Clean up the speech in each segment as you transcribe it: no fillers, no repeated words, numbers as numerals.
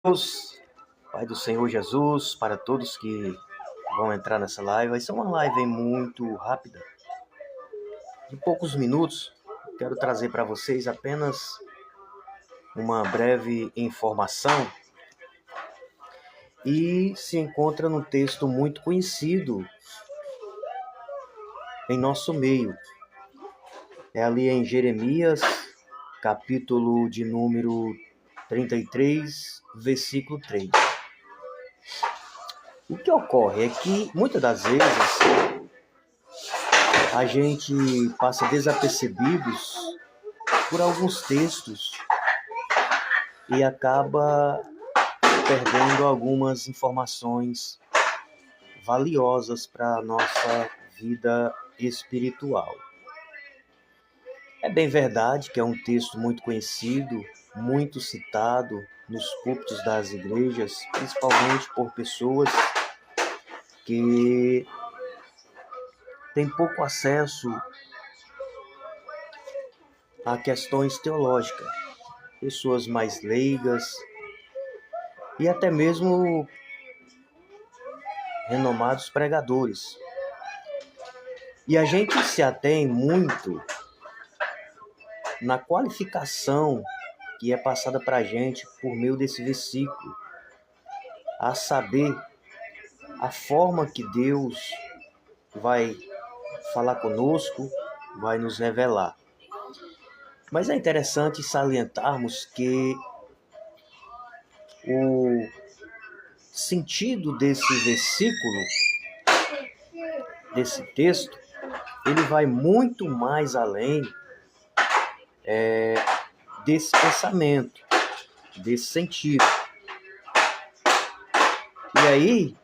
Deus, Pai do Senhor Jesus, para todos que vão entrar nessa live. Vai ser uma live muito rápida, de poucos minutos. Quero trazer para vocês apenas uma breve informação e se encontra num texto muito conhecido em nosso meio. É ali em Jeremias, capítulo de número 33, versículo 3. O que ocorre é que, muitas das vezes, a gente passa desapercebidos por alguns textos e acaba perdendo algumas informações valiosas para a nossa vida espiritual. É bem verdade que é um texto muito conhecido, muito citado nos púlpitos das igrejas, principalmente por pessoas que têm pouco acesso a questões teológicas, pessoas mais leigas e até mesmo renomados pregadores. E a gente se atém muito na qualificação que é passada para a gente por meio desse versículo, a saber, a forma que Deus vai falar conosco, vai nos revelar. Mas é interessante salientarmos que o sentido desse versículo, desse texto, ele vai muito mais além desse pensamento, desse sentido. E aí,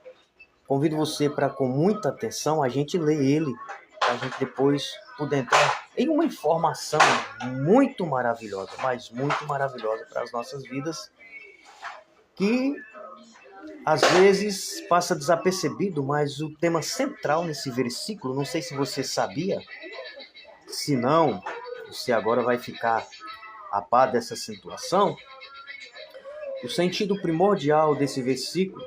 convido você para, com muita atenção, a gente ler ele, para a gente depois poder entrar em uma informação muito maravilhosa, mas muito maravilhosa para as nossas vidas, que às vezes passa desapercebido, mas o tema central nesse versículo, não sei se você sabia, se não, você agora vai ficar a par dessa situação. O sentido primordial desse versículo,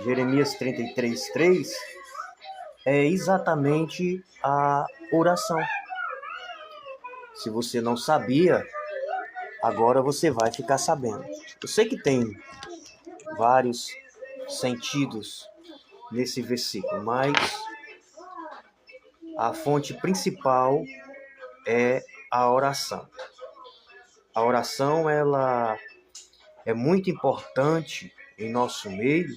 Jeremias 33:3, é exatamente a oração. Se você não sabia, agora você vai ficar sabendo. Eu sei que tem vários sentidos nesse versículo, mas a fonte principal é a oração. A oração, ela é muito importante em nosso meio.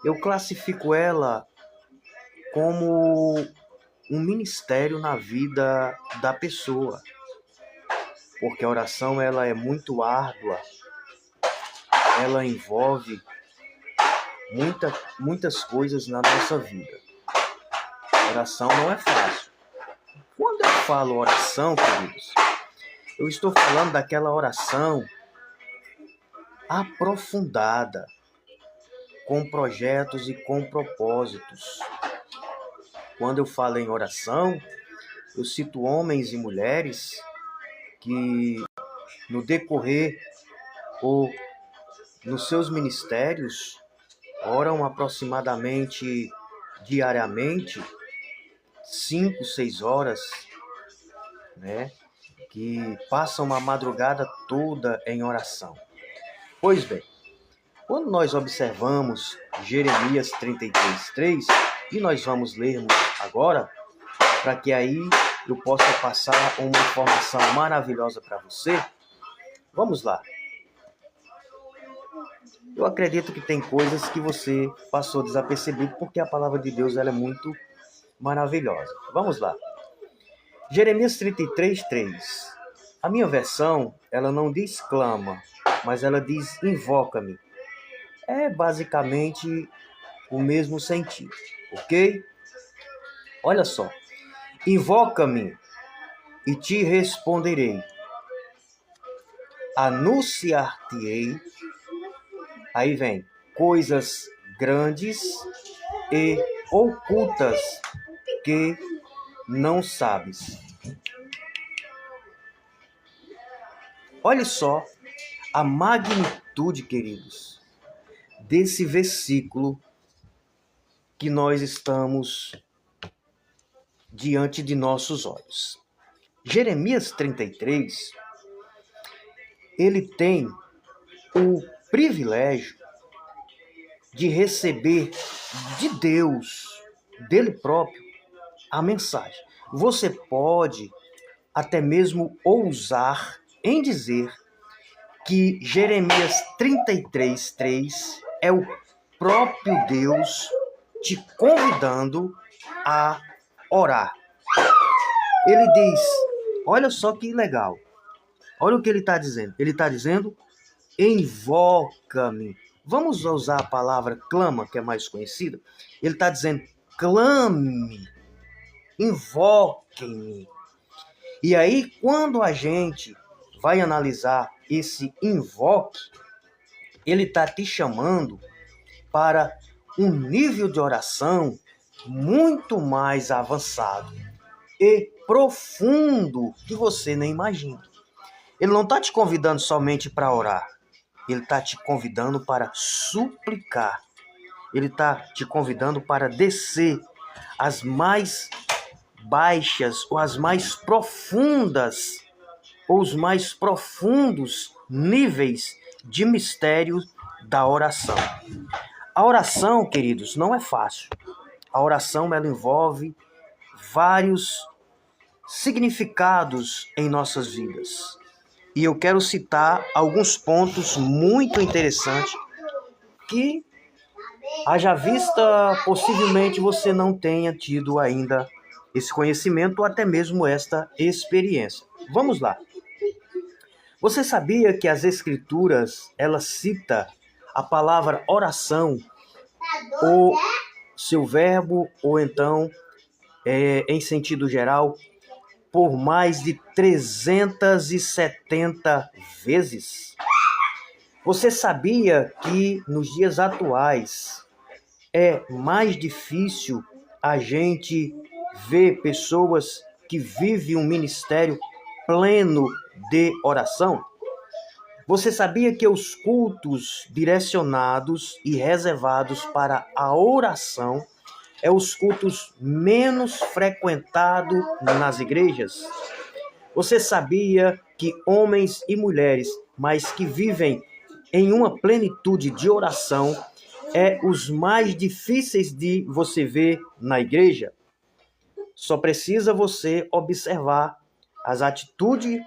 Eu classifico ela como um ministério na vida da pessoa, porque a oração, ela é muito árdua, ela envolve muitas coisas na nossa vida. A oração não é fácil. Quando eu falo oração, queridos, eu estou falando daquela oração aprofundada, com projetos e com propósitos. Quando eu falo em oração, eu cito homens e mulheres que, no decorrer ou nos seus ministérios, oram aproximadamente diariamente 5, 6 horas, né? Que passam a madrugada toda em oração. Pois bem, quando nós observamos Jeremias 33:3, e nós vamos lermos agora, para que aí eu possa passar uma informação maravilhosa para você, vamos lá. Eu acredito que tem coisas que você passou desapercebido, porque a palavra de Deus, ela é muito maravilhosa. Vamos lá. Jeremias 33:3. A minha versão, ela não diz clama, mas ela diz invoca-me. É basicamente o mesmo sentido, ok? Olha só. Invoca-me e te responderei. Anunciar-te-ei. Aí vem coisas grandes e ocultas que não sabes. Olha só a magnitude, queridos, desse versículo que nós estamos diante de nossos olhos. Jeremias 33, ele tem o privilégio de receber de Deus, dele próprio, a mensagem. Você pode até mesmo ousar em dizer que Jeremias 33:3 é o próprio Deus te convidando a orar. Ele diz, olha só que legal, olha o que ele está dizendo. Ele está dizendo, invoca-me. Vamos usar a palavra clama, que é mais conhecida. Ele está dizendo, clame, invoque-me. E aí, quando a gente vai analisar esse invoque, ele está te chamando para um nível de oração muito mais avançado e profundo que você nem imagina. Ele não está te convidando somente para orar. Ele está te convidando para suplicar. Ele está te convidando para descer as mais baixas ou as mais profundas ou os mais profundos níveis de mistério da oração. A oração, queridos, não é fácil. A oração, ela envolve vários significados em nossas vidas. E eu quero citar alguns pontos muito interessantes que, haja vista, possivelmente você não tenha tido ainda esse conhecimento ou até mesmo esta experiência. Vamos lá. Você sabia que as Escrituras, ela cita a palavra oração, ou seu verbo, ou então, em sentido geral, por mais de 370 vezes? Você sabia que nos dias atuais é mais difícil a gente ver pessoas que vivem um ministério pleno de oração? Você sabia que os cultos direcionados e reservados para a oração é os cultos menos frequentados nas igrejas? Você sabia que homens e mulheres, mas que vivem em uma plenitude de oração, é os mais difíceis de você ver na igreja? Só precisa você observar as atitudes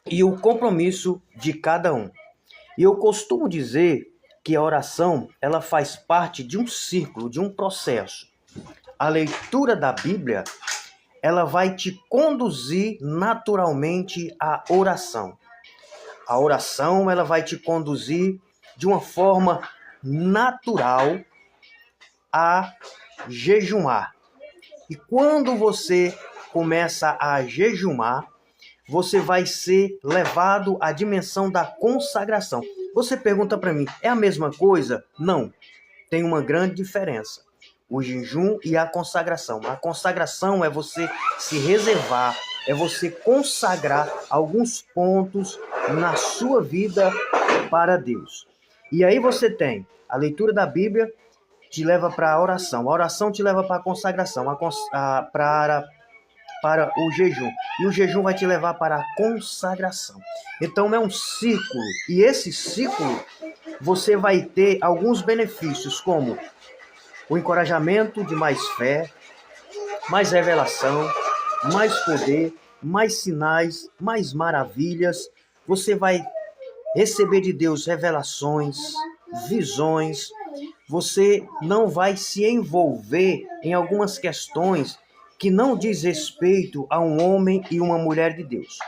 e o compromisso de cada um. E eu costumo dizer que a oração, ela faz parte de um círculo, de um processo. A leitura da Bíblia, ela vai te conduzir naturalmente à oração. A oração, ela vai te conduzir de uma forma natural a jejuar. E quando você começa a jejuar, você vai ser levado à dimensão da consagração. Você pergunta para mim, é a mesma coisa? Não, tem uma grande diferença. O jejum e a consagração. A consagração é você se reservar, é você consagrar alguns pontos na sua vida para Deus. E aí você tem a leitura da Bíblia, te leva para a oração te leva para a consagração, para o jejum. E o jejum vai te levar para a consagração. Então é um círculo. E esse círculo, você vai ter alguns benefícios, como o encorajamento de mais fé, mais revelação, mais poder, mais sinais, mais maravilhas. Você vai receber de Deus revelações, visões. Você não vai se envolver em algumas questões que não diz respeito a um homem e uma mulher de Deus.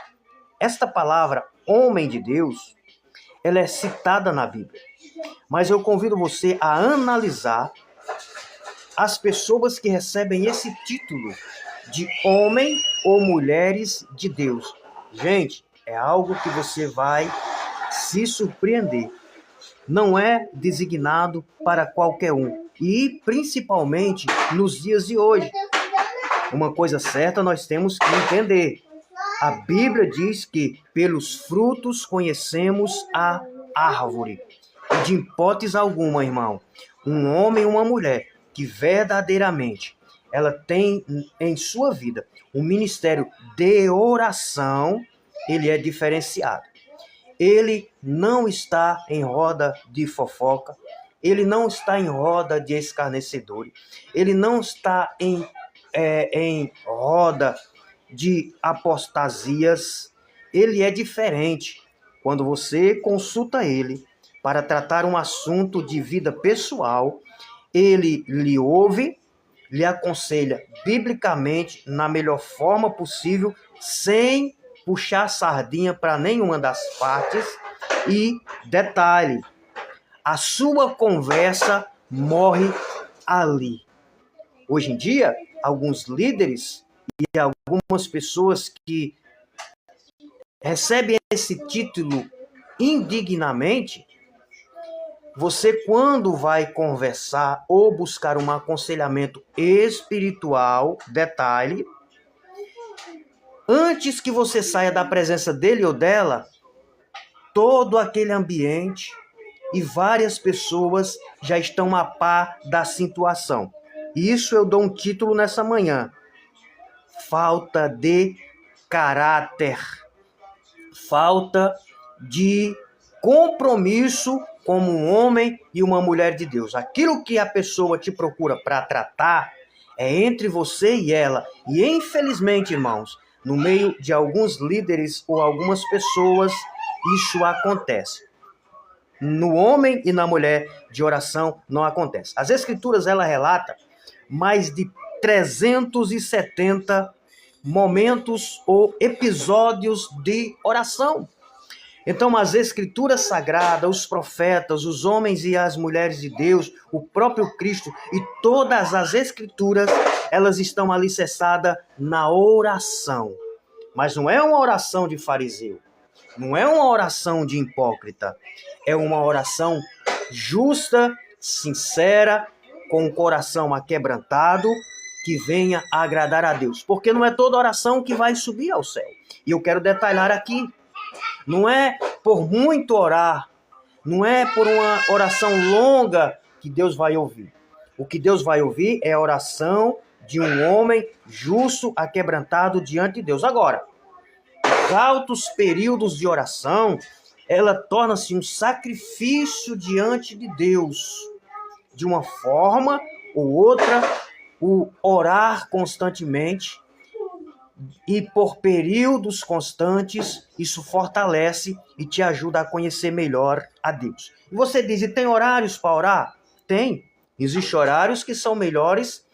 Esta palavra, homem de Deus, ela é citada na Bíblia. Mas eu convido você a analisar as pessoas que recebem esse título de homem ou mulheres de Deus. Gente, é algo que você vai se surpreender. Não é designado para qualquer um. E principalmente nos dias de hoje. Uma coisa certa nós temos que entender. A Bíblia diz que pelos frutos conhecemos a árvore. E de hipótese alguma, irmão, um homem e uma mulher que verdadeiramente ela tem em sua vida um ministério de oração, ele é diferenciado. Ele não está em roda de fofoca, ele não está em roda de escarnecedores, ele não está em roda de apostasias. Ele é diferente. Quando você consulta ele para tratar um assunto de vida pessoal, ele lhe ouve, lhe aconselha biblicamente na melhor forma possível, sem puxar sardinha para nenhuma das partes. E detalhe, a sua conversa morre ali. Hoje em dia, alguns líderes e algumas pessoas que recebem esse título indignamente, você, quando vai conversar ou buscar um aconselhamento espiritual, detalhe, antes que você saia da presença dele ou dela, todo aquele ambiente e várias pessoas já estão a par da situação. E isso eu dou um título nessa manhã: falta de caráter, falta de compromisso como um homem e uma mulher de Deus. Aquilo que a pessoa te procura para tratar é entre você e ela. E infelizmente, irmãos, no meio de alguns líderes ou algumas pessoas, isso acontece. No homem e na mulher de oração não acontece. As Escrituras, ela relata mais de 370 momentos ou episódios de oração. Então, as Escrituras Sagradas, os profetas, os homens e as mulheres de Deus, o próprio Cristo e todas as Escrituras, elas estão alicerçadas na oração. Mas não é uma oração de fariseu, não é uma oração de hipócrita, é uma oração justa, sincera, com o coração aquebrantado, que venha a agradar a Deus. Porque não é toda oração que vai subir ao céu. E eu quero detalhar aqui. Não é por muito orar, não é por uma oração longa que Deus vai ouvir. O que Deus vai ouvir é a oração de um homem justo, aquebrantado diante de Deus. Agora, os altos períodos de oração, ela torna-se um sacrifício diante de Deus. De uma forma ou outra, o orar constantemente e por períodos constantes, isso fortalece e te ajuda a conhecer melhor a Deus. E você diz, e tem horários para orar? Tem. Existem horários que são melhores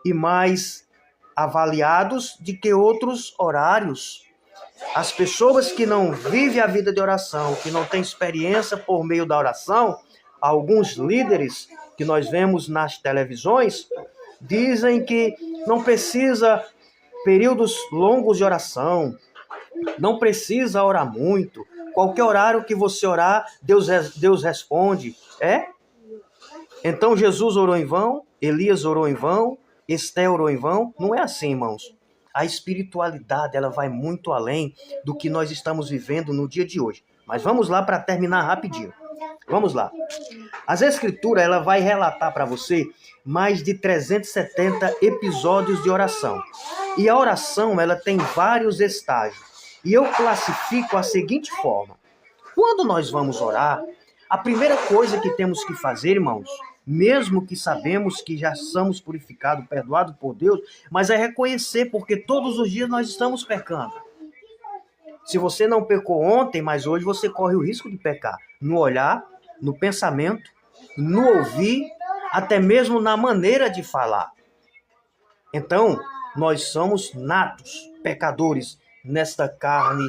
e mais avaliados do que outros horários. As pessoas que não vivem a vida de oração, que não têm experiência por meio da oração, alguns líderes que nós vemos nas televisões, dizem que não precisa períodos longos de oração, não precisa orar muito, qualquer horário que você orar, Deus responde. Então Jesus orou em vão, Elias orou em vão, Esté orou em vão? Não é assim, irmãos. A espiritualidade, ela vai muito além do que nós estamos vivendo no dia de hoje. Mas vamos lá para terminar rapidinho. Vamos lá. As Escrituras, ela vai relatar para você mais de 370 episódios de oração. E a oração, ela tem vários estágios. E eu classifico a seguinte forma. Quando nós vamos orar, a primeira coisa que temos que fazer, irmãos, mesmo que sabemos que já somos purificados, perdoados por Deus, mas é reconhecer, porque todos os dias nós estamos pecando. Se você não pecou ontem, mas hoje você corre o risco de pecar. No olhar, no pensamento, no ouvir, até mesmo na maneira de falar. Então, nós somos natos pecadores nesta carne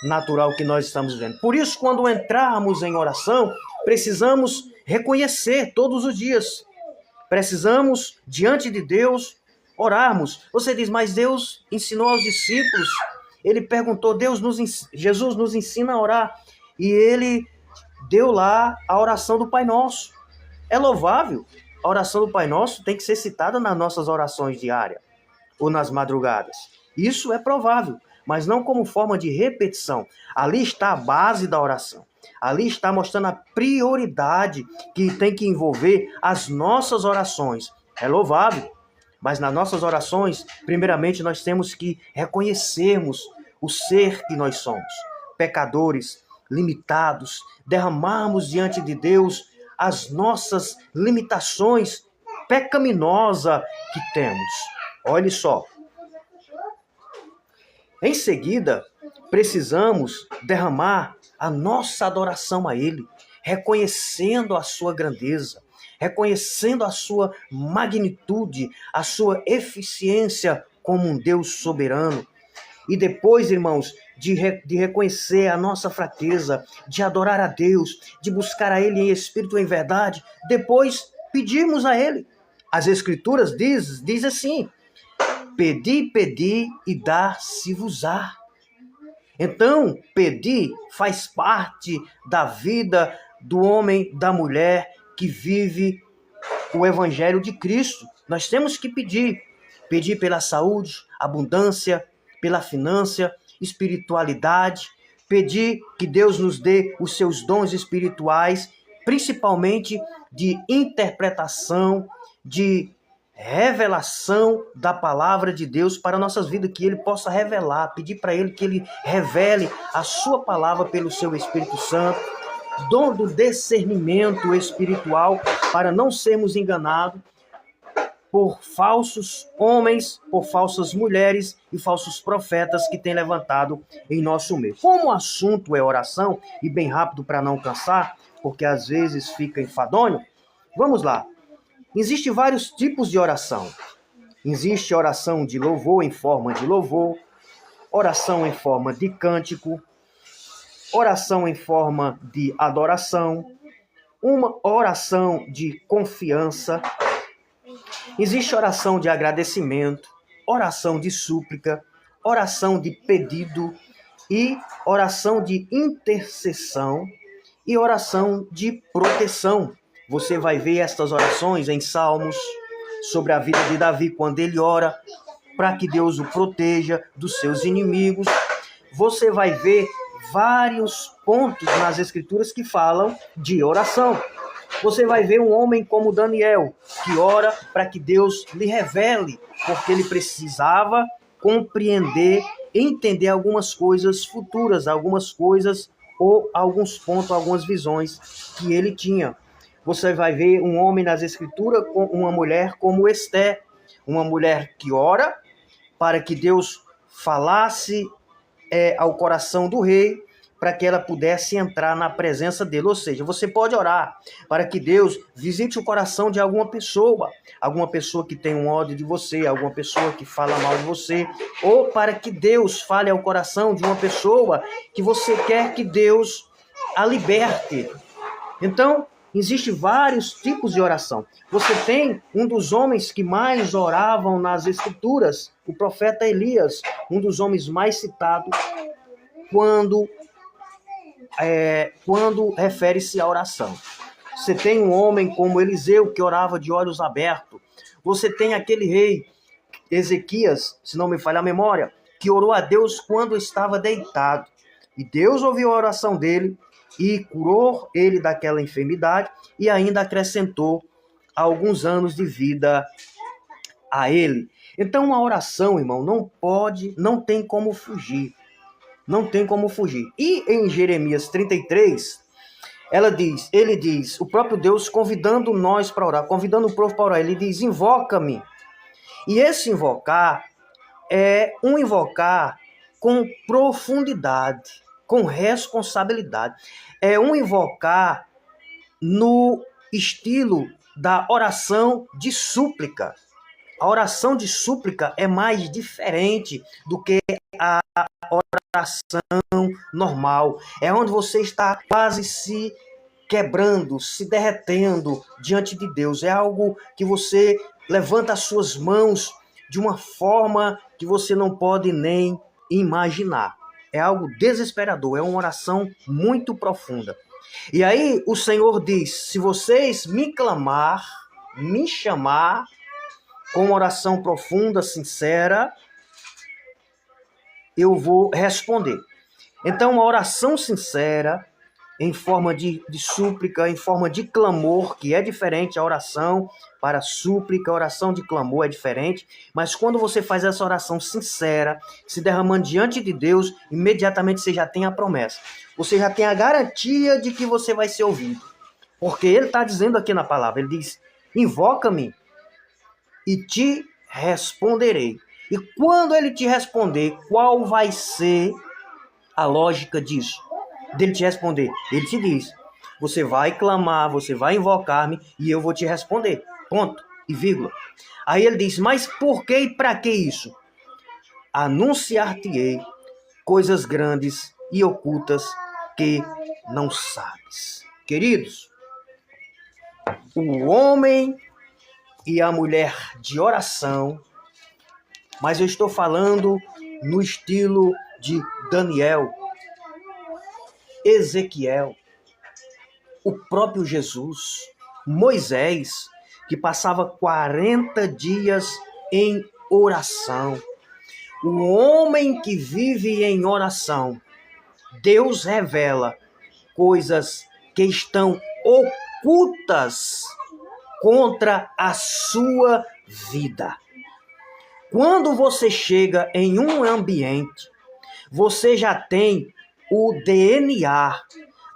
natural que nós estamos vendo. Por isso, quando entrarmos em oração, precisamos reconhecer todos os dias. Precisamos, diante de Deus, orarmos. Você diz, mas Deus ensinou aos discípulos. Ele perguntou, Jesus nos ensina a orar. E ele deu lá a oração do Pai Nosso. É louvável. A oração do Pai Nosso tem que ser citada nas nossas orações diárias ou nas madrugadas. Isso é provável. mas não como forma de repetição. Ali está a base da oração. Ali está mostrando a prioridade que tem que envolver as nossas orações. É louvável, mas nas nossas orações, primeiramente, nós temos que reconhecermos o ser que nós somos, pecadores, limitados, derramarmos diante de Deus as nossas limitações pecaminosas que temos. Olhe só. Em seguida, precisamos derramar a nossa adoração a Ele, reconhecendo a sua grandeza, reconhecendo a sua magnitude, a sua eficiência como um Deus soberano. E depois, irmãos, de reconhecer a nossa fraqueza, de adorar a Deus, de buscar a Ele em espírito e em verdade, depois pedimos a Ele. As Escrituras diz assim: pedi, pedi e dar-se-vos-á. Então, pedir faz parte da vida do homem, da mulher que vive o Evangelho de Cristo. Nós temos que pedir. Pedir pela saúde, abundância, pela finança, espiritualidade. Pedir que Deus nos dê os seus dons espirituais, principalmente de interpretação, de revelação da palavra de Deus para nossas vidas, que Ele possa revelar, pedir para Ele que Ele revele a sua palavra pelo seu Espírito Santo, dom do discernimento espiritual para não sermos enganados por falsos homens, por falsas mulheres e falsos profetas que têm levantado em nosso meio. Como o assunto é oração, e bem rápido para não cansar, porque às vezes fica enfadonho, vamos lá. Existem vários tipos de oração. Existe oração de louvor em forma de louvor, oração em forma de cântico, oração em forma de adoração, uma oração de confiança. Existe oração de agradecimento, oração de súplica, oração de pedido e oração de intercessão e oração de proteção. Você vai ver estas orações em Salmos, sobre a vida de Davi, quando ele ora para que Deus o proteja dos seus inimigos. Você vai ver vários pontos nas Escrituras que falam de oração. Você vai ver um homem como Daniel, que ora para que Deus lhe revele, porque ele precisava compreender, entender algumas coisas futuras, algumas coisas ou alguns pontos, algumas visões que ele tinha. Você vai ver um homem nas Escrituras, uma mulher como Esté, uma mulher que ora para que Deus falasse ao coração do rei, para que ela pudesse entrar na presença dele. Ou seja, você pode orar para que Deus visite o coração de alguma pessoa que tem um ódio de você, alguma pessoa que fala mal de você, ou para que Deus fale ao coração de uma pessoa que você quer que Deus a liberte. Então, existem vários tipos de oração. Você tem um dos homens que mais oravam nas Escrituras, o profeta Elias, um dos homens mais citados quando refere-se à oração. Você tem um homem como Eliseu, que orava de olhos abertos. Você tem aquele rei, Ezequias, se não me falha a memória, que orou a Deus quando estava deitado. E Deus ouviu a oração dele e curou ele daquela enfermidade e ainda acrescentou alguns anos de vida a ele. Então, uma oração, irmão, não tem como fugir. Não tem como fugir. E em Jeremias 33, ele diz, o próprio Deus convidando nós para orar, convidando o povo para orar, ele diz, invoca-me. E esse invocar é um invocar com profundidade, com responsabilidade. É um invocar no estilo da oração de súplica. A oração de súplica é mais diferente do que a oração normal. É onde você está quase se quebrando, se derretendo diante de Deus. É algo que você levanta as suas mãos de uma forma que você não pode nem imaginar. É algo desesperador, é uma oração muito profunda. E aí o Senhor diz, se vocês me clamar, me chamar, com uma oração profunda, sincera, eu vou responder. Então, uma oração sincera, em forma de súplica, em forma de clamor, que é diferente, a oração para súplica, a oração de clamor é diferente, mas quando você faz essa oração sincera, se derramando diante de Deus, imediatamente você já tem a promessa. Você já tem a garantia de que você vai ser ouvido. Porque ele está dizendo aqui na palavra, ele diz, invoca-me e te responderei. E quando ele te responder, qual vai ser a lógica disso? Dele te responder. Ele te diz, você vai clamar, você vai invocar-me e eu vou te responder. Ponto e vírgula. Aí ele diz, mas por que e para que isso? Anunciar-te-ei coisas grandes e ocultas que não sabes. Queridos, o homem e a mulher de oração, mas eu estou falando no estilo de Daniel, Ezequiel, o próprio Jesus, Moisés, que passava 40 dias em oração. O homem que vive em oração, Deus revela coisas que estão ocultas contra a sua vida. Quando você chega em um ambiente, você já tem o DNA,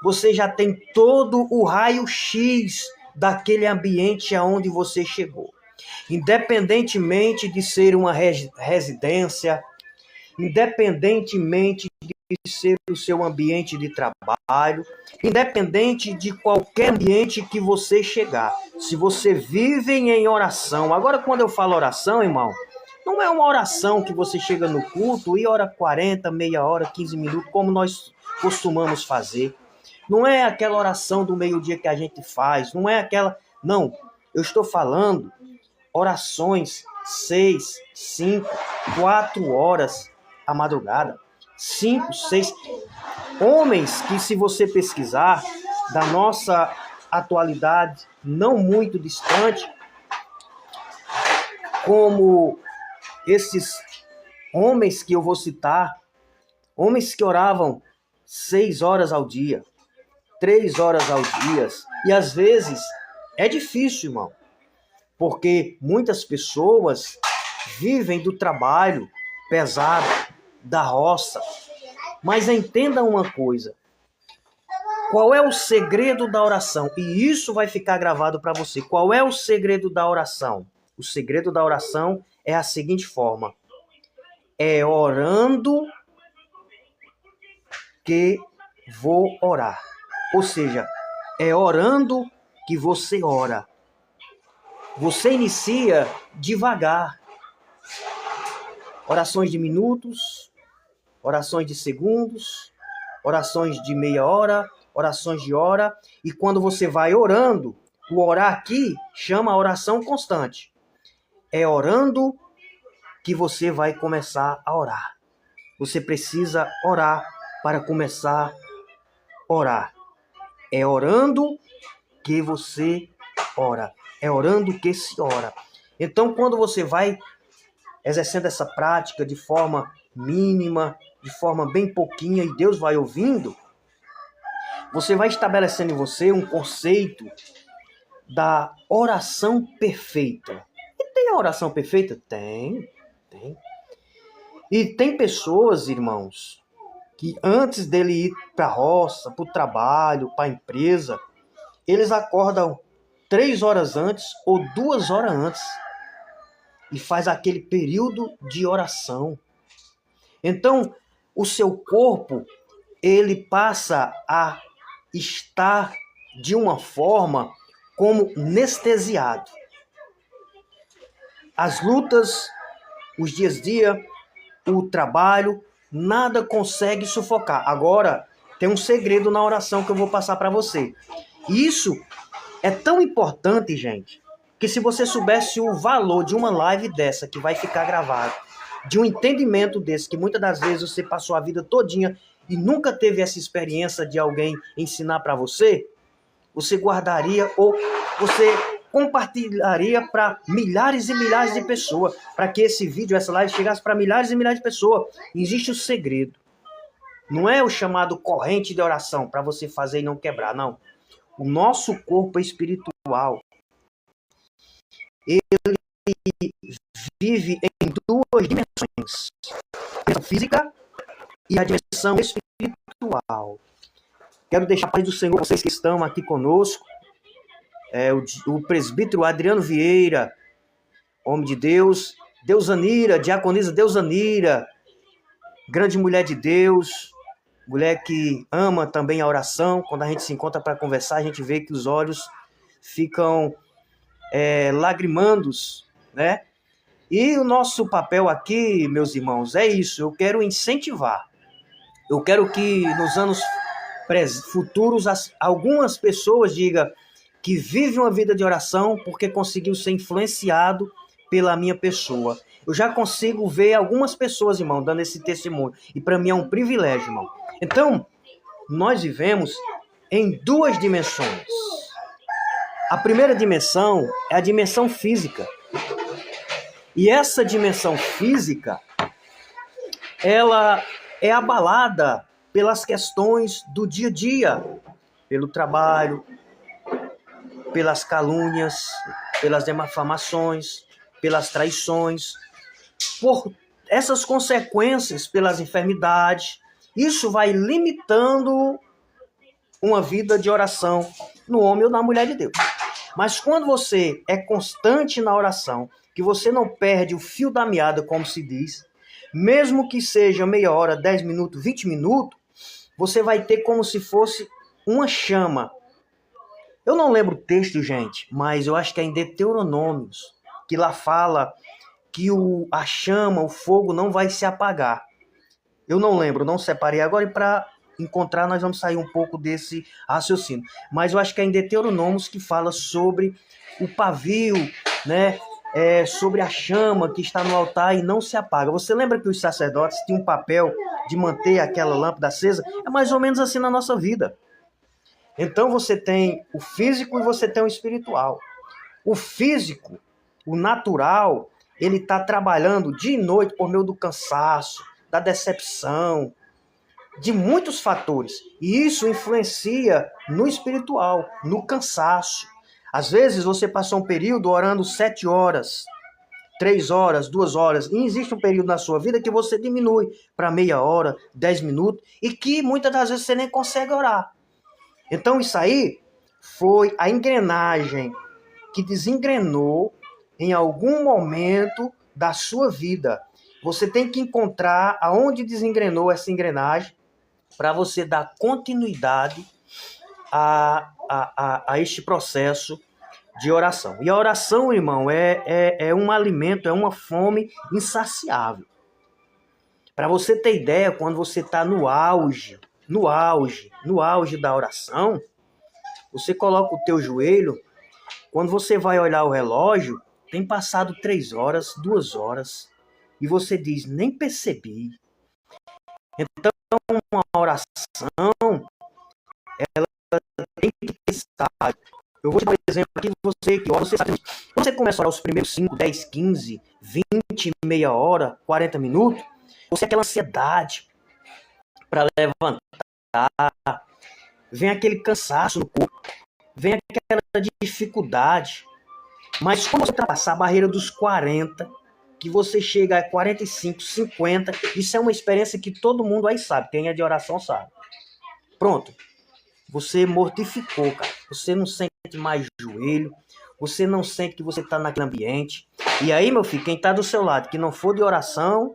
você já tem todo o raio-x daquele ambiente aonde você chegou. Independentemente de ser uma residência, independentemente de ser o seu ambiente de trabalho, independente de qualquer ambiente que você chegar, se você vive em oração. Agora, quando eu falo oração, irmão, não é uma oração que você chega no culto e ora 40, meia hora, 15 minutos, como nós costumamos fazer. Não é aquela oração do meio-dia que a gente faz, não é aquela... Não, eu estou falando orações 6, 5, 4 horas à madrugada. 5, 6... Homens que, se você pesquisar, da nossa atualidade não muito distante, como esses homens que eu vou citar, homens que oravam 6 horas ao dia, 3 horas ao dia, e às vezes é difícil, irmão, porque muitas pessoas vivem do trabalho pesado, da roça. Mas entenda uma coisa, qual é o segredo da oração? E isso vai ficar gravado para você. Qual é o segredo da oração? O segredo da oração é a seguinte forma: é orando que vou orar. Ou seja, é orando que você ora. Você inicia devagar. Orações de minutos, orações de segundos, orações de meia hora, orações de hora. E quando você vai orando, o orar aqui chama a oração constante. É orando que você vai começar a orar. Você precisa orar para começar a orar. É orando que você ora. É orando que se ora. Então, quando você vai exercendo essa prática de forma mínima, de forma bem pouquinha, e Deus vai ouvindo, você vai estabelecendo em você um conceito da oração perfeita. E tem a oração perfeita? Tem. E tem pessoas, irmãos, que antes dele ir para a roça, para o trabalho, para a empresa, eles acordam 3 horas antes ou 2 horas antes e faz aquele período de oração. Então, o seu corpo, ele passa a estar de uma forma como anestesiado. As lutas, os dias a dia, o trabalho, nada consegue sufocar. Agora, tem um segredo na oração que eu vou passar para você. Isso é tão importante, gente, que se você soubesse o valor de uma live dessa que vai ficar gravada, de um entendimento desse, que muitas das vezes você passou a vida todinha e nunca teve essa experiência de alguém ensinar para você, você guardaria ou você compartilharia para milhares e milhares de pessoas, para que esse vídeo, essa live chegasse para milhares e milhares de pessoas. Existe o segredo. Não é o chamado corrente de oração para você fazer e não quebrar, não. O nosso corpo espiritual, ele vive em duas dimensões. A dimensão física e a dimensão espiritual. Quero deixar a paz do Senhor, vocês que estão aqui conosco. O presbítero Adriano Vieira, homem de Deus, Deusanira, diaconisa Deusanira, grande mulher de Deus, mulher que ama também a oração. Quando a gente se encontra para conversar, a gente vê que os olhos ficam lagrimandos, né? E o nosso papel aqui, meus irmãos, é isso. Eu quero incentivar. Eu quero que nos anos futuros algumas pessoas digam que vivem uma vida de oração porque conseguiu ser influenciado pela minha pessoa. Eu já consigo ver algumas pessoas, irmão, dando esse testemunho. E para mim é um privilégio, irmão. Então, nós vivemos em duas dimensões. A primeira dimensão é a dimensão física. E essa dimensão física, ela é abalada pelas questões do dia a dia, pelo trabalho, pelas calúnias, pelas difamações, pelas traições, por essas consequências, pelas enfermidades. Isso vai limitando uma vida de oração no homem ou na mulher de Deus. Mas quando você é constante na oração, que você não perde o fio da meada, como se diz, mesmo que seja meia hora, 10 minutos, 20 minutos, você vai ter como se fosse uma chama. Eu não lembro o texto, gente, mas eu acho que é em Deuteronômios, que lá fala que a chama, o fogo não vai se apagar. Eu não lembro, não separei agora, e para encontrar nós vamos sair um pouco desse raciocínio. Mas eu acho que é em Deuteronômios que fala sobre o pavio, né? Sobre a chama que está no altar e não se apaga. Você lembra que os sacerdotes tinham um papel de manter aquela lâmpada acesa? É mais ou menos assim na nossa vida. Então você tem o físico e você tem o espiritual. O físico, o natural, ele está trabalhando dia e noite por meio do cansaço, da decepção, de muitos fatores. E isso influencia no espiritual, no cansaço. Às vezes você passou um período orando 7 horas, 3 horas, 2 horas, e existe um período na sua vida que você diminui para meia hora, 10 minutos, e que muitas das vezes você nem consegue orar. Então isso aí foi a engrenagem que desengrenou em algum momento da sua vida. Você tem que encontrar aonde desengrenou essa engrenagem para você dar continuidade a este processo de oração. E a oração, irmão, é um alimento, é uma fome insaciável. Para você ter ideia, quando você está no auge da oração, você coloca o teu joelho, quando você vai olhar o relógio, tem passado 3 horas, 2 horas, e você diz, nem percebi. Então, uma oração, ela tem que estar. Eu vou te dar um exemplo aqui, você sabe, quando você começa a orar os primeiros 5, 10, 15, 20, meia hora, 40 minutos, você tem aquela ansiedade para levantar, vem aquele cansaço no corpo, vem aquela dificuldade. Mas quando você ultrapassar a barreira dos 40, que você chega a 45, 50, isso é uma experiência que todo mundo aí sabe, quem é de oração sabe. Pronto. Você mortificou, cara. Você não sente mais joelho, você não sente que você está naquele ambiente. E aí, meu filho, quem está do seu lado, que não for de oração,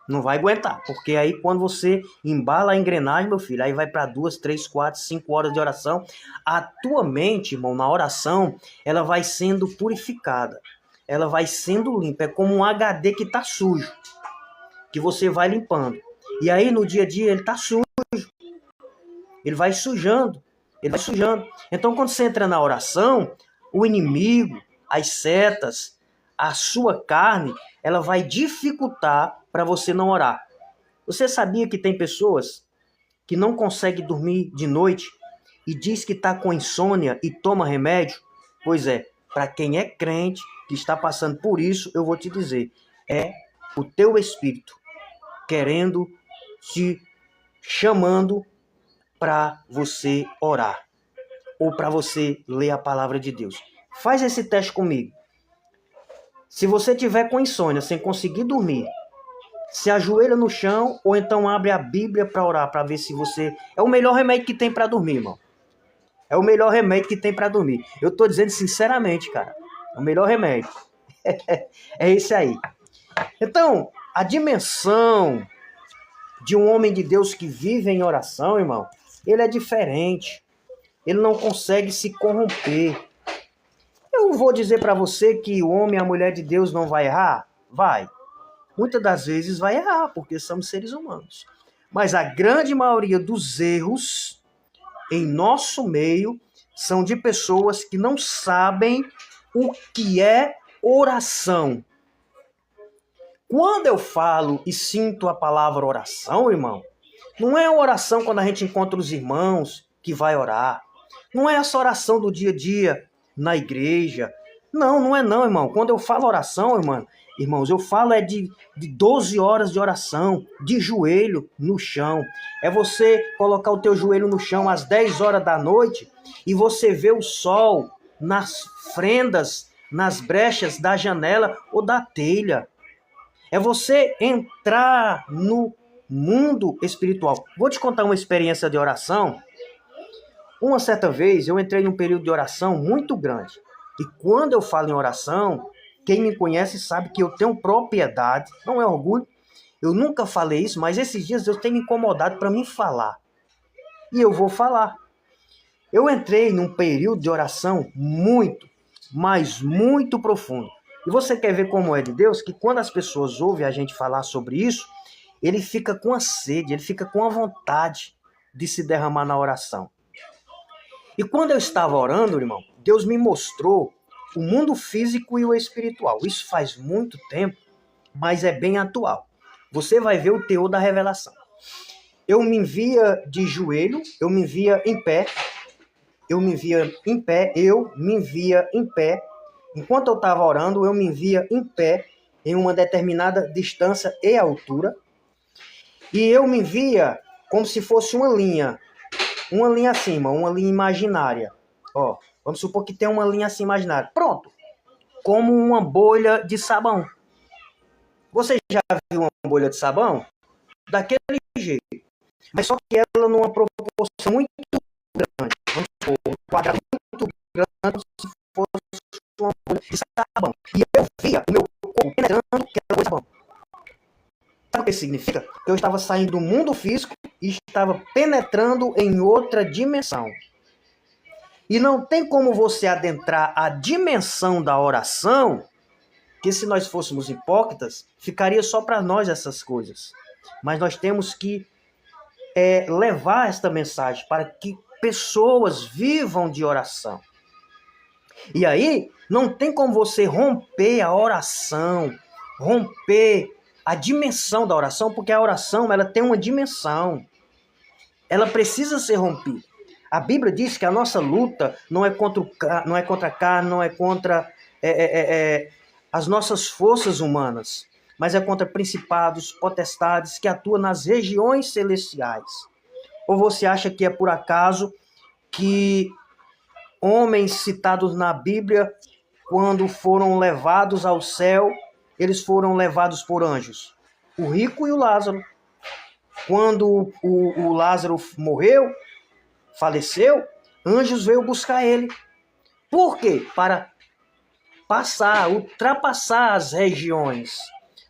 não vai aguentar. Porque aí, quando você embala a engrenagem, meu filho, aí vai para 2, 3, 4, 5 horas de oração. A tua mente, irmão, na oração, ela vai sendo purificada. Ela vai sendo limpa. É como um HD que está sujo, que você vai limpando. E aí, no dia a dia, ele está sujo. Ele vai sujando. Então, quando você entra na oração, o inimigo, as setas, a sua carne, ela vai dificultar para você não orar. Você sabia que tem pessoas que não conseguem dormir de noite e diz que está com insônia e toma remédio? Pois é, para quem é crente, que está passando por isso, eu vou te dizer, é o teu espírito querendo, te chamando para você orar ou para você ler a palavra de Deus. Faz esse teste comigo. Se você tiver com insônia, sem conseguir dormir, se ajoelha no chão ou então abre a Bíblia para orar, para ver se você... É o melhor remédio que tem para dormir, irmão. É o melhor remédio que tem para dormir. Eu estou dizendo sinceramente, cara. É o melhor remédio. É esse aí. Então, a dimensão de um homem de Deus que vive em oração, irmão, ele é diferente. Ele não consegue se corromper. Eu vou dizer para você que o homem e a mulher de Deus não vai errar? Vai. Muitas das vezes vai errar, porque somos seres humanos. Mas a grande maioria dos erros em nosso meio são de pessoas que não sabem o que é oração. Quando eu falo e sinto a palavra oração, irmão, não é a oração quando a gente encontra os irmãos que vai orar. Não é essa oração do dia a dia na igreja. Não, não é não, irmão. Quando eu falo oração, irmãos, eu falo de 12 horas de oração, de joelho no chão. É você colocar o teu joelho no chão às 10 horas da noite e você vê o sol nas fendas, nas brechas da janela ou da telha. É você entrar no mundo espiritual. Vou te contar uma experiência de oração. Uma certa vez eu entrei num período de oração muito grande. E quando eu falo em oração, quem me conhece sabe que eu tenho propriedade, não é orgulho. Eu nunca falei isso, mas esses dias eu tenho me incomodado para mim falar. E eu vou falar. Eu entrei num período de oração muito, mas muito profundo. E você quer ver como é de Deus? Que quando as pessoas ouvem a gente falar sobre isso, ele fica com a sede, ele fica com a vontade de se derramar na oração. E quando eu estava orando, irmão, Deus me mostrou o mundo físico e o espiritual. Isso faz muito tempo, mas é bem atual. Você vai ver o teor da revelação. Eu me via de joelho, eu me via em pé. Enquanto eu estava orando, eu me via em pé em uma determinada distância e altura. E eu me via como se fosse uma linha acima, uma linha imaginária. Ó, vamos supor que tem uma linha assim imaginária. Pronto. Como uma bolha de sabão. Você já viu uma bolha de sabão? Daquele jeito. Mas só que ela numa proporção muito grande. Vamos supor, um quadrado muito grande, se fosse uma bolha de sabão. E eu via o meu corpo penetrando aquela bolha de sabão. Sabe o que significa? Eu estava saindo do mundo físico e estava penetrando em outra dimensão. E não tem como você adentrar a dimensão da oração, que se nós fôssemos hipócritas, ficaria só para nós essas coisas. Mas nós temos que levar esta mensagem para que pessoas vivam de oração. E aí, não tem como você romper a oração, romper a dimensão da oração, porque a oração ela tem uma dimensão. Ela precisa ser rompida. A Bíblia diz que a nossa luta não é contra a carne, não é contra as nossas forças humanas, mas é contra principados, potestades que atuam nas regiões celestiais. Ou você acha que é por acaso que homens citados na Bíblia, quando foram levados ao céu, eles foram levados por anjos? O rico e o Lázaro. Quando o Lázaro morreu, faleceu, anjos veio buscar ele. Por quê? Para ultrapassar as regiões.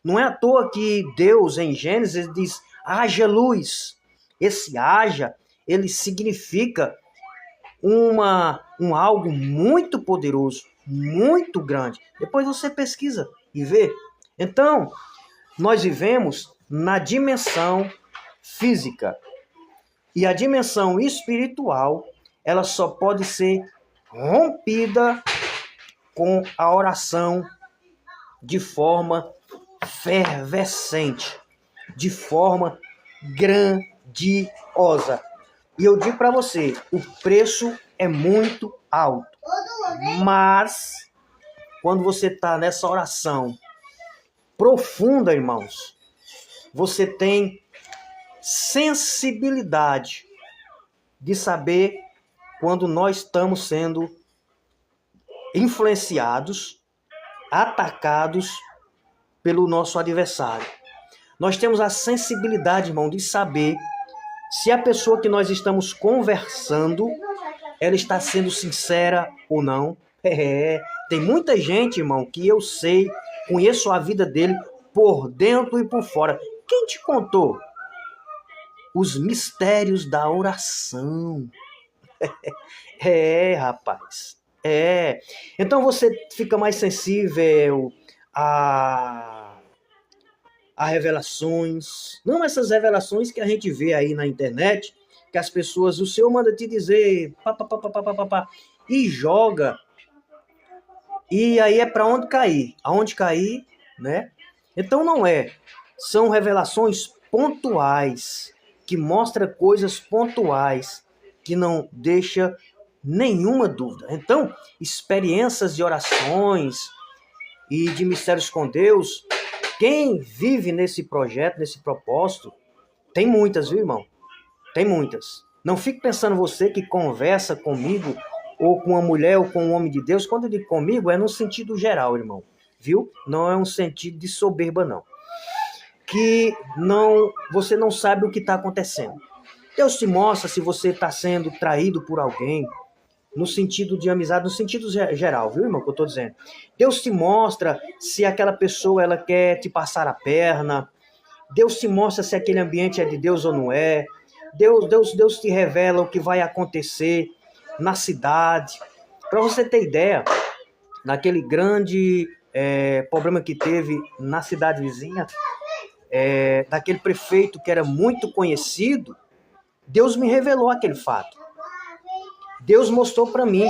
Não é à toa que Deus, em Gênesis, diz, haja luz. Esse haja, ele significa algo muito poderoso, muito grande. Depois você pesquisa e vê. Então, nós vivemos na dimensão física. E a dimensão espiritual, ela só pode ser rompida com a oração de forma fervescente, de forma grandiosa. E eu digo para você, o preço é muito alto. Mas, quando você está nessa oração profunda, irmãos, você tem sensibilidade de saber quando nós estamos sendo influenciados, atacados pelo nosso adversário. Nós temos a sensibilidade, irmão, de saber se a pessoa que nós estamos conversando, ela está sendo sincera ou não. Tem muita gente, irmão, que eu sei, conheço a vida dele por dentro e por fora. Quem te contou os mistérios da oração? Rapaz. Então você fica mais sensível a revelações. Não essas revelações que a gente vê aí na internet, que as pessoas, o Senhor manda te dizer, e joga. E aí é para onde cair. Aonde cair, né? Então não é. São revelações pontuais, que mostram coisas pontuais, que não deixa nenhuma dúvida. Então, experiências de orações e de mistérios com Deus, quem vive nesse projeto, nesse propósito, tem muitas, viu, irmão? Tem muitas. Não fique pensando você que conversa comigo, ou com uma mulher, ou com um homem de Deus. Quando eu digo comigo, é no sentido geral, irmão. Viu? Não é um sentido de soberba, não. Que você não sabe o que está acontecendo. Deus te mostra se você está sendo traído por alguém, no sentido de amizade, no sentido geral, viu, irmão, que eu estou dizendo. Deus te mostra se aquela pessoa ela quer te passar a perna. Deus te mostra se aquele ambiente é de Deus ou não é. Deus te revela o que vai acontecer na cidade. Para você ter ideia, naquele grande problema que teve na cidade vizinha, daquele prefeito que era muito conhecido, Deus me revelou aquele fato. Deus mostrou para mim.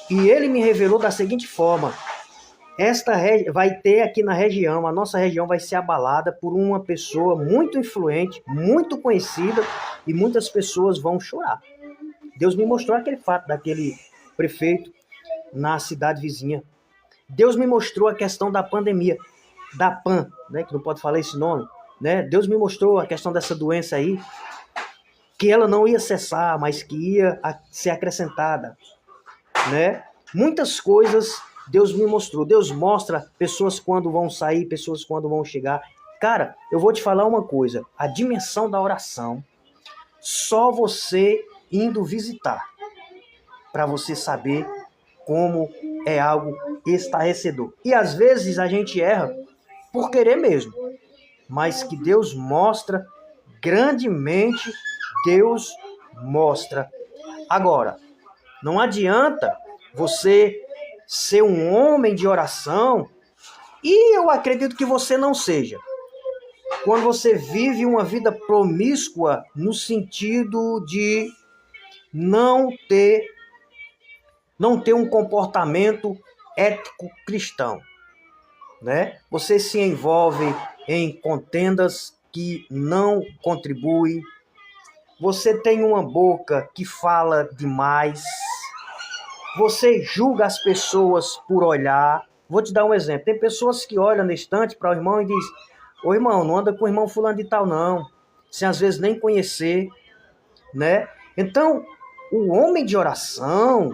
E ele me revelou da seguinte forma: vai ter aqui na região, a nossa região vai ser abalada por uma pessoa muito influente, muito conhecida, e muitas pessoas vão chorar. Deus me mostrou aquele fato daquele prefeito na cidade vizinha. Deus me mostrou a questão da pandemia, da PAN, né, que não pode falar esse nome, né? Deus me mostrou a questão dessa doença aí, que ela não ia cessar, mas que ia ser acrescentada, né? Muitas coisas Deus me mostrou. Deus mostra pessoas quando vão sair, pessoas quando vão chegar. Cara, eu vou te falar uma coisa. A dimensão da oração, só você indo visitar, para você saber como é algo estarrecedor. E às vezes a gente erra por querer mesmo, mas que Deus mostra grandemente. Deus mostra. Agora, não adianta você ser um homem de oração, e eu acredito que você não seja, quando você vive uma vida promíscua no sentido de não ter um comportamento ético cristão, né? Você se envolve em contendas que não contribuem. Você tem uma boca que fala demais. Você julga as pessoas por olhar. Vou te dar um exemplo. Tem pessoas que olham na estante para o irmão e dizem: ô irmão, não anda com o irmão fulano de tal não. Sem às vezes nem conhecer, né? Então, o homem de oração,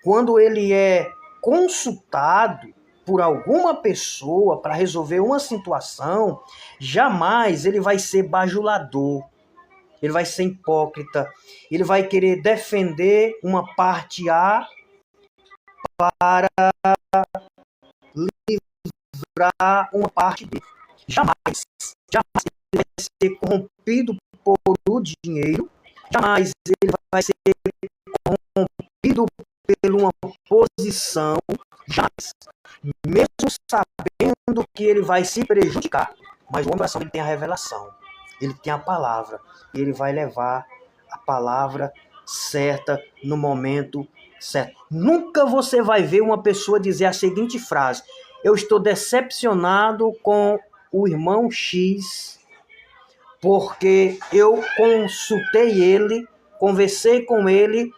quando ele é consultado por alguma pessoa para resolver uma situação, jamais ele vai ser bajulador. Ele vai ser hipócrita, ele vai querer defender uma parte A para livrar uma parte B. Jamais ele vai ser corrompido por dinheiro, jamais ele vai ser corrompido por uma posição, jamais, mesmo sabendo que ele vai se prejudicar. Mas o homem oração, ele tem a revelação, ele tem a palavra, e ele vai levar a palavra certa no momento certo. Nunca você vai ver uma pessoa dizer a seguinte frase: eu estou decepcionado com o irmão X, porque eu consultei ele, conversei com ele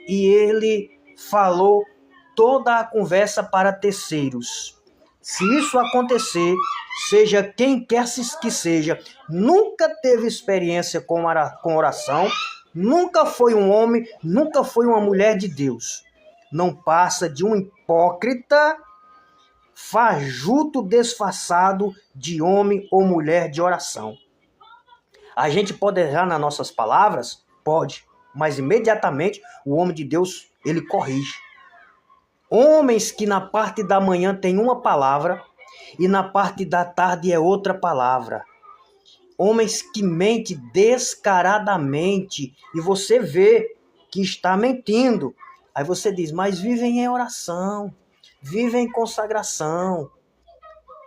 e ele falou toda a conversa para terceiros. Se isso acontecer, seja quem quer que seja, nunca teve experiência com oração, nunca foi um homem, nunca foi uma mulher de Deus. Não passa de um hipócrita, fajuto disfarçado de homem ou mulher de oração. A gente pode errar nas nossas palavras? Pode, mas imediatamente o homem de Deus, ele corrige. Homens que na parte da manhã tem uma palavra e na parte da tarde é outra palavra. Homens que mentem descaradamente e você vê que está mentindo. Aí você diz, mas vivem em oração, vivem em consagração.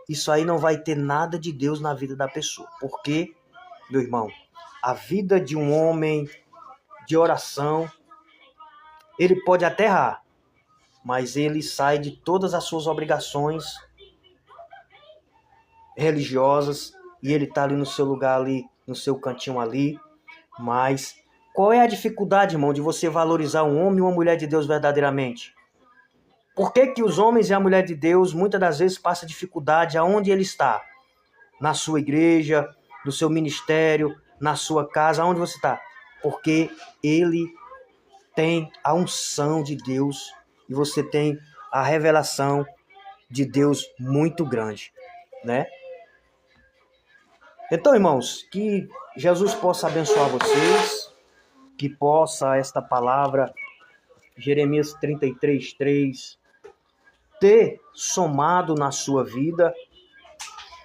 Isso aí não vai ter nada de Deus na vida da pessoa. Porque, meu irmão, a vida de um homem de oração, ele pode até errar, mas ele sai de todas as suas obrigações religiosas e ele está ali no seu lugar ali, no seu cantinho ali. Mas qual é a dificuldade, irmão, de você valorizar um homem e uma mulher de Deus verdadeiramente? Por que que os homens e a mulher de Deus muitas das vezes passam dificuldade aonde ele está? Na sua igreja, no seu ministério, na sua casa, aonde você está? Porque ele tem a unção de Deus e você tem a revelação de Deus muito grande, né? Então, irmãos, que Jesus possa abençoar vocês, que possa esta palavra, Jeremias 33:3, ter somado na sua vida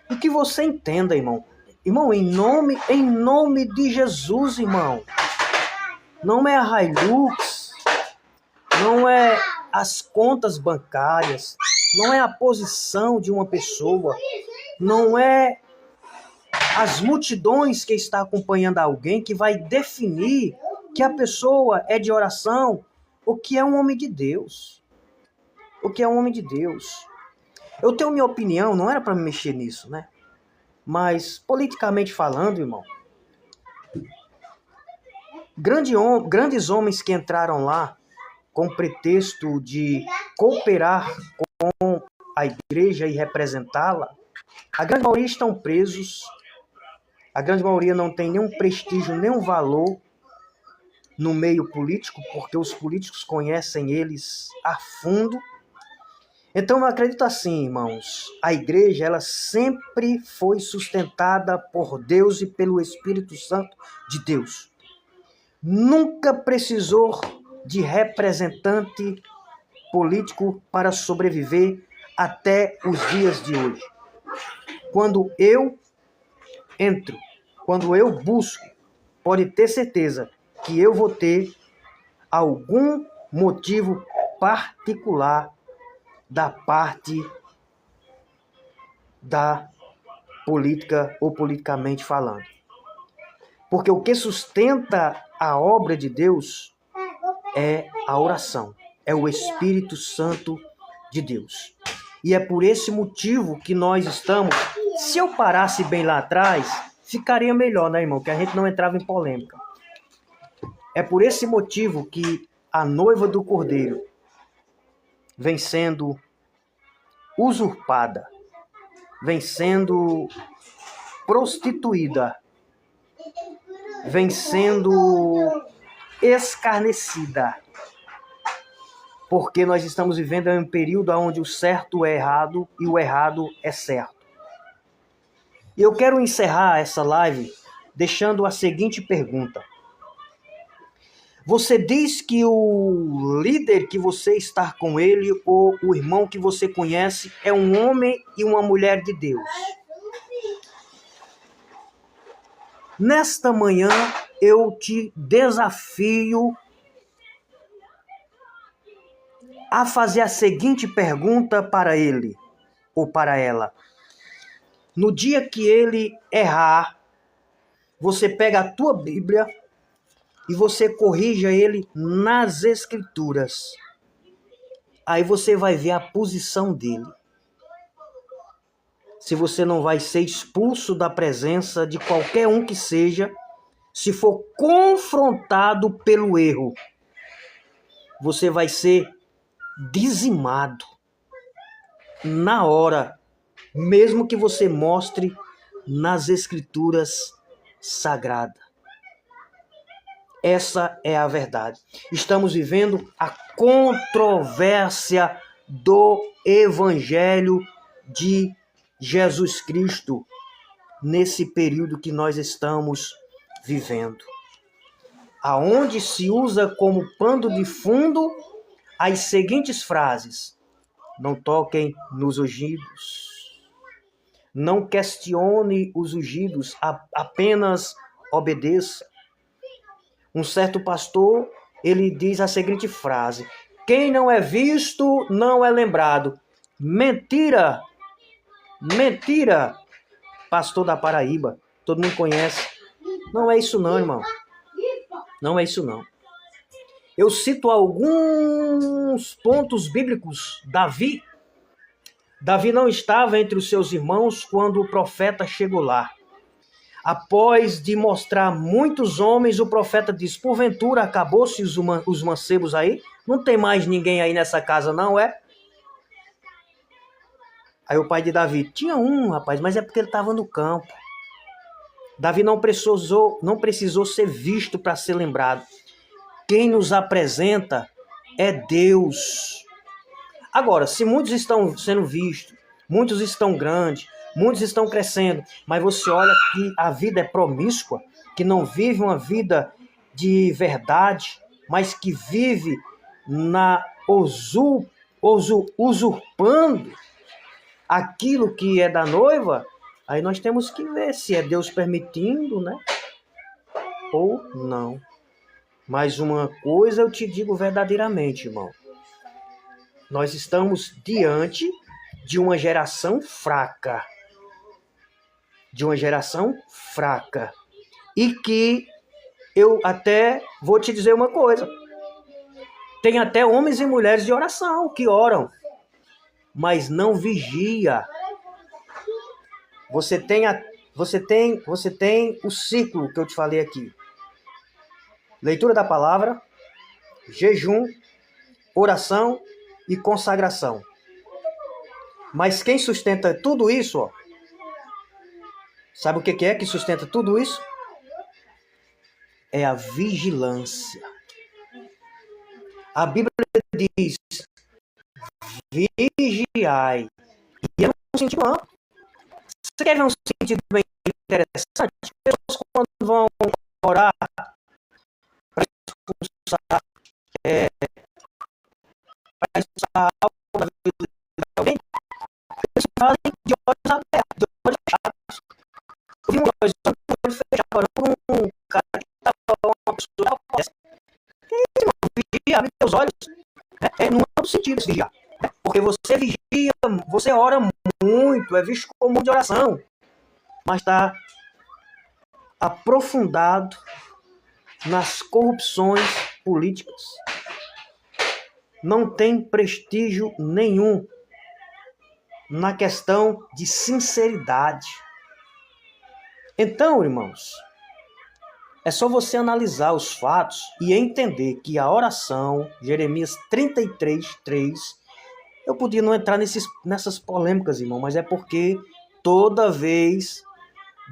e que você entenda, irmão. Irmão, em nome de Jesus, irmão. Não é a Hilux, não é as contas bancárias, não é a posição de uma pessoa, não é as multidões que está acompanhando alguém que vai definir que a pessoa é de oração ou que é um homem de Deus. O que é um homem de Deus. Eu tenho minha opinião, não era para me mexer nisso, né? Mas, politicamente falando, irmão, grandes homens que entraram lá com pretexto de cooperar com a igreja e representá-la, a grande maioria estão presos, a grande maioria não tem nenhum prestígio, nenhum valor no meio político, porque os políticos conhecem eles a fundo. Então eu acredito assim, irmãos, a igreja ela sempre foi sustentada por Deus e pelo Espírito Santo de Deus. Nunca precisou de representante político para sobreviver até os dias de hoje. Quando eu entro, quando eu busco, pode ter certeza que eu vou ter algum motivo particular da parte da política ou politicamente falando. Porque o que sustenta a obra de Deus é a oração, é o Espírito Santo de Deus. E é por esse motivo que nós estamos... Se eu parasse bem lá atrás, ficaria melhor, né, irmão? Que a gente não entrava em polêmica. É por esse motivo que a noiva do Cordeiro vem sendo usurpada, vem sendo prostituída, vem sendo escarnecida, porque nós estamos vivendo em um período onde o certo é errado e o errado é certo. E eu quero encerrar essa live deixando a seguinte pergunta. Você diz que o líder que você está com ele, ou o irmão que você conhece, é um homem e uma mulher de Deus. Nesta manhã, eu te desafio a fazer a seguinte pergunta para ele, ou para ela. No dia que ele errar, você pega a tua Bíblia e você corrija ele nas Escrituras. Aí você vai ver a posição dele. se você não vai ser expulso da presença de qualquer um que seja, se for confrontado pelo erro. Você vai ser dizimado na hora, mesmo que você mostre nas Escrituras Sagradas. Essa é a verdade. Estamos vivendo a controvérsia do Evangelho de Jesus Cristo nesse período que nós estamos vivendo, aonde se usa como pano de fundo as seguintes frases: não toquem nos ungidos, não questione os ungidos, apenas obedeça. Um certo pastor, ele diz a seguinte frase: quem não é visto não é lembrado. Mentira! Mentira! Pastor da Paraíba, todo mundo conhece. Não é isso não, irmão. Não é isso não. Eu cito alguns pontos bíblicos. Davi não estava entre os seus irmãos quando o profeta chegou lá. Após de mostrar muitos homens, o profeta diz: porventura acabou-se os mancebos aí? Não tem mais ninguém aí nessa casa, não é? Aí o pai de Davi: tinha um, rapaz, mas é porque ele estava no campo. Davi não precisou ser visto para ser lembrado. Quem nos apresenta é Deus. Agora, se muitos estão sendo vistos, muitos estão grandes, muitos estão crescendo, mas você olha que a vida é promíscua, que não vive uma vida de verdade, mas que vive usurpando aquilo que é da noiva, aí nós temos que ver se é Deus permitindo, né? Ou não. Mas uma coisa eu te digo verdadeiramente, irmão. Nós estamos diante de uma geração fraca. De uma geração fraca. E que eu até vou te dizer uma coisa. Tem até homens e mulheres de oração que oram, mas não vigia. Você tem o ciclo que eu te falei aqui. Leitura da palavra, jejum, oração e consagração. Mas quem sustenta tudo isso, ó, sabe o que é que sustenta tudo isso? É a vigilância. A Bíblia diz: vigiai. E é um sentido amplo. Você quer ver um sentido bem interessante? As pessoas, quando vão orar para expulsar algo da vida de alguém, eles fazem de olhos abertos, de olhos fechados. Eu vi um olho fechado por um cara que estava uma pessoa dessa. Que isso, irmão? Vigia, abre teus olhos. Não é no sentido de vigiar. Porque você vigia, você ora muito, é visto como de oração, mas está aprofundado nas corrupções políticas. Não tem prestígio nenhum na questão de sinceridade. Então, irmãos, é só você analisar os fatos e entender que a oração, Jeremias 33:3, eu podia não entrar nessas polêmicas, irmão, mas é porque toda vez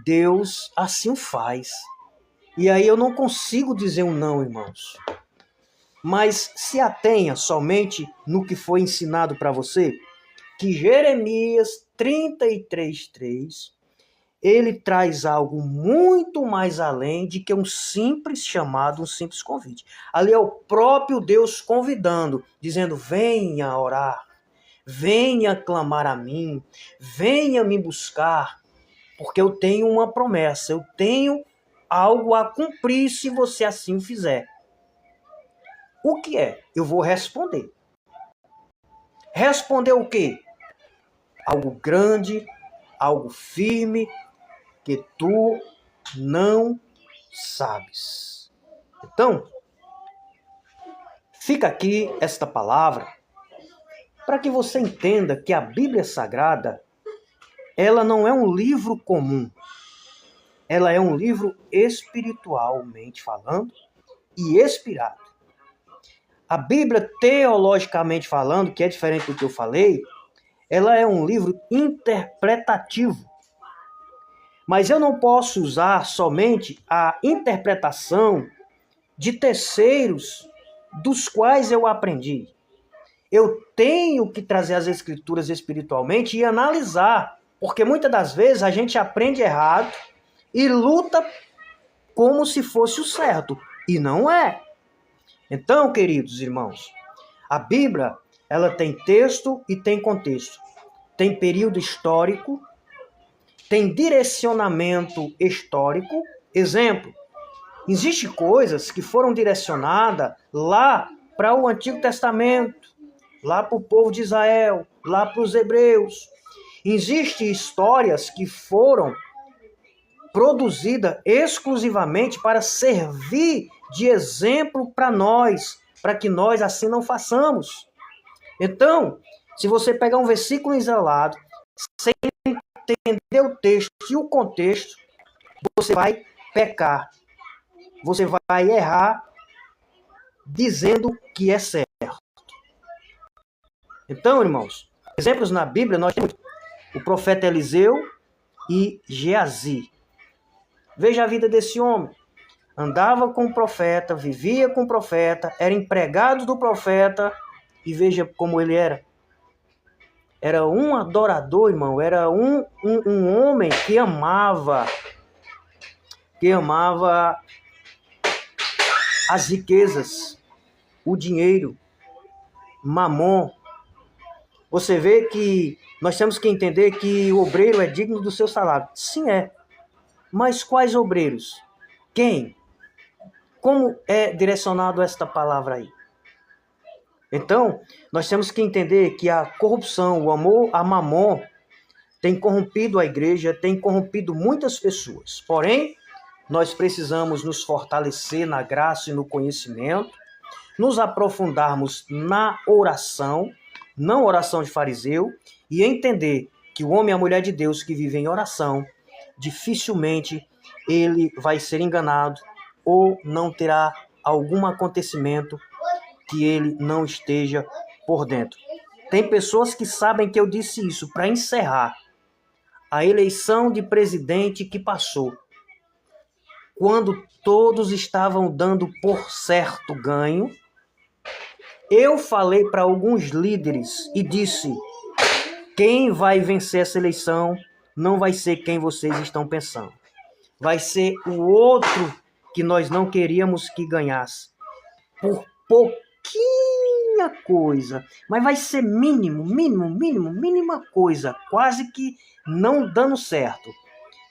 Deus assim faz. E aí eu não consigo dizer um não, irmãos. Mas se atenha somente no que foi ensinado para você, que Jeremias 33:3, ele traz algo muito mais além de que um simples chamado, um simples convite. Ali é o próprio Deus convidando, dizendo: venha orar, venha clamar a mim, venha me buscar, porque eu tenho uma promessa, eu tenho algo a cumprir se você assim fizer. O que é? Eu vou responder. Responder o quê? Algo grande, algo firme, que tu não sabes. Então, fica aqui esta palavra para que você entenda que a Bíblia Sagrada ela não é um livro comum. Ela é um livro espiritualmente falando e inspirado. A Bíblia, teologicamente falando, que é diferente do que eu falei, ela é um livro interpretativo. Mas eu não posso usar somente a interpretação de terceiros dos quais eu aprendi. Eu tenho que trazer as escrituras espiritualmente e analisar, porque muitas das vezes a gente aprende errado e luta como se fosse o certo, e não é. Então, queridos irmãos, a Bíblia, ela tem texto e tem contexto. Tem período histórico, tem direcionamento histórico. Exemplo, existem coisas que foram direcionadas lá para o Antigo Testamento, lá para o povo de Israel, lá para os hebreus. Existem histórias que foram produzidas exclusivamente para servir de exemplo para nós, para que nós assim não façamos. Então, se você pegar um versículo isolado, sem entender o texto e o contexto, você vai pecar. Você vai errar dizendo que é certo. Então, irmãos, exemplos na Bíblia, nós temos o profeta Eliseu e Geazi. Veja a vida desse homem. Andava com o profeta, vivia com o profeta, era empregado do profeta, e veja como ele era. Era um adorador, irmão, era um homem que amava as riquezas, o dinheiro, mamon. Você vê que nós temos que entender que o obreiro é digno do seu salário. Sim, é. Mas quais obreiros? Quem? Como é direcionado esta palavra aí? Então, nós temos que entender que a corrupção, o amor a mamon, tem corrompido a igreja, tem corrompido muitas pessoas. Porém, nós precisamos nos fortalecer na graça e no conhecimento, nos aprofundarmos na oração, não oração de fariseu, e entender que o homem e a mulher de Deus que vivem em oração, dificilmente ele vai ser enganado ou não terá algum acontecimento que ele não esteja por dentro. Tem pessoas que sabem que eu disse isso para encerrar a eleição de presidente que passou. Quando todos estavam dando por certo ganho, eu falei para alguns líderes e disse: quem vai vencer essa eleição não vai ser quem vocês estão pensando. Vai ser o outro que nós não queríamos que ganhasse. Por pouquinha coisa. Mas vai ser mínima coisa. Quase que não dando certo.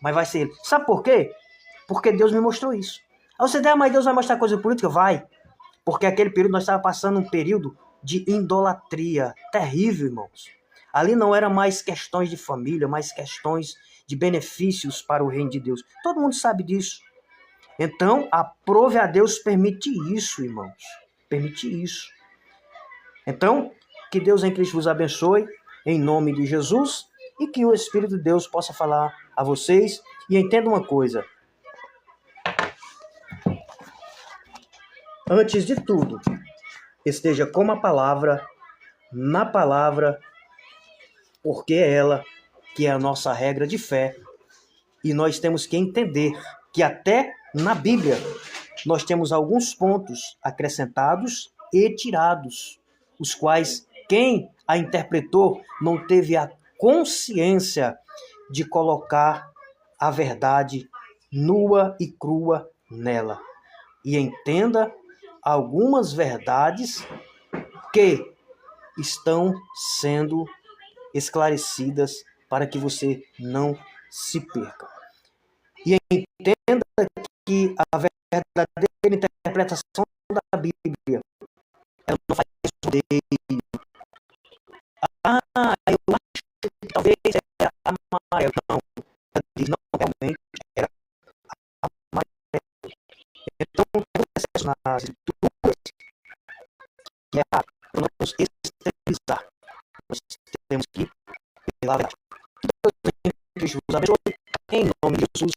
Mas vai ser ele. Sabe por quê? Porque Deus me mostrou isso. Aí você diz, mas Deus vai mostrar coisa política? Vai. Porque aquele período nós estávamos passando um período de idolatria terrível, irmãos. Ali não era mais questões de família, mais questões de benefícios para o reino de Deus. Todo mundo sabe disso. Então, aprove a Deus permite isso, irmãos. Permite isso. Então, que Deus em Cristo vos abençoe, em nome de Jesus, e que o Espírito de Deus possa falar a vocês. E entenda uma coisa. Antes de tudo, esteja como a palavra, na palavra, porque é ela que é a nossa regra de fé. E nós temos que entender que até na Bíblia nós temos alguns pontos acrescentados e tirados, os quais quem a interpretou não teve a consciência de colocar a verdade nua e crua nela. E entenda algumas verdades que estão sendo esclarecidas para que você não se perca. E entenda que a verdadeira interpretação da Bíblia ela não faz rodeio. Eu acho que talvez era amarelo. Não, ela diz, não, realmente era amarelo. Então, o processo nas escrituras que é para não nos esterilizar. Nós temos que ir pela verdade. Cristo vos abençoe. Em nome de Jesus,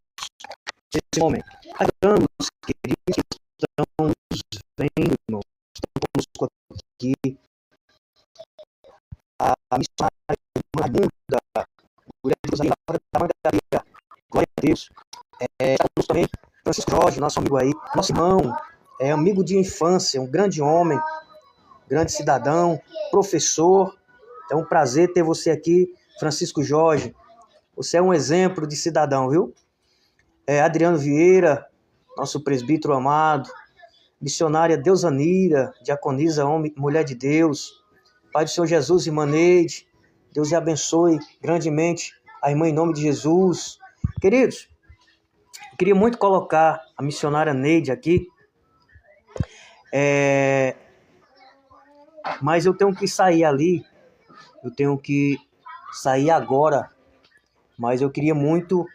nesse momento. Agradamos, queridos, que estão nos vendo, irmãos. Estão conosco aqui. A missionária Magunda, mulher de Deus aí na hora da Mangabeira. Glória a Deus. Está conosco também Francisco Jorge, nosso amigo aí, nosso irmão, amigo de infância, um grande homem, grande cidadão, professor. É um prazer ter você aqui, Francisco Jorge. Você é um exemplo de cidadão, viu? Adriano Vieira, nosso presbítero amado, missionária Deusanira, diaconisa, homem, mulher de Deus, Pai do Senhor Jesus, irmã Neide, Deus lhe abençoe grandemente a irmã em nome de Jesus. Queridos, eu queria muito colocar a missionária Neide aqui, mas eu tenho que sair ali, eu tenho que sair agora, mas eu queria muito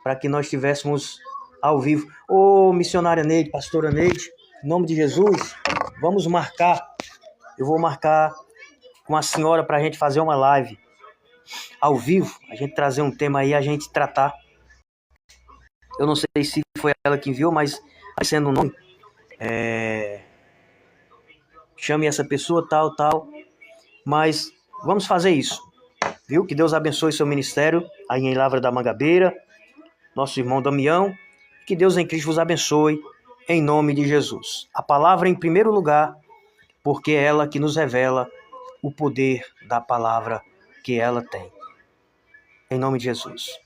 para que nós estivéssemos ao vivo. Ô, missionária Neide, pastora Neide, em nome de Jesus, vamos marcar, eu vou marcar com a senhora para a gente fazer uma live ao vivo, a gente trazer um tema aí, a gente tratar. Eu não sei se foi ela que enviou, mas sendo um nome, chame essa pessoa, tal, mas vamos fazer isso, viu? Que Deus abençoe seu ministério aí em Lavra da Mangabeira, nosso irmão Damião, que Deus em Cristo vos abençoe, em nome de Jesus. A palavra em primeiro lugar, porque é ela que nos revela o poder da palavra que ela tem. Em nome de Jesus.